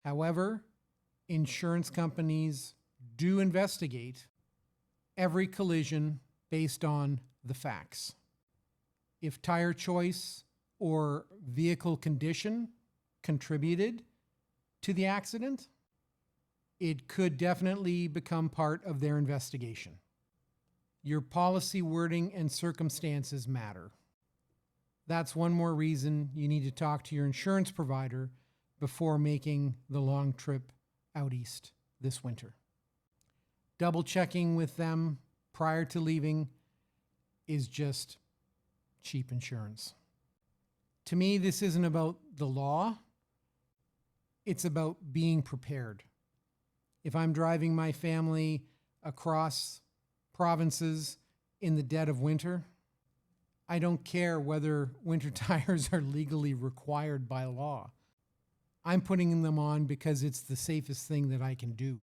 However, insurance companies do investigate every collision based on the facts. If tire choice or vehicle condition contributed to the accident, it could definitely become part of their investigation. Your policy wording and circumstances matter. That's one more reason you need to talk to your insurance provider before making the long trip out east this winter. Double checking with them prior to leaving is just cheap insurance. To me, this isn't about the law. It's about being prepared. If I'm driving my family across provinces in the dead of winter, I don't care whether winter tires are legally required by law. I'm putting them on because it's the safest thing that I can do.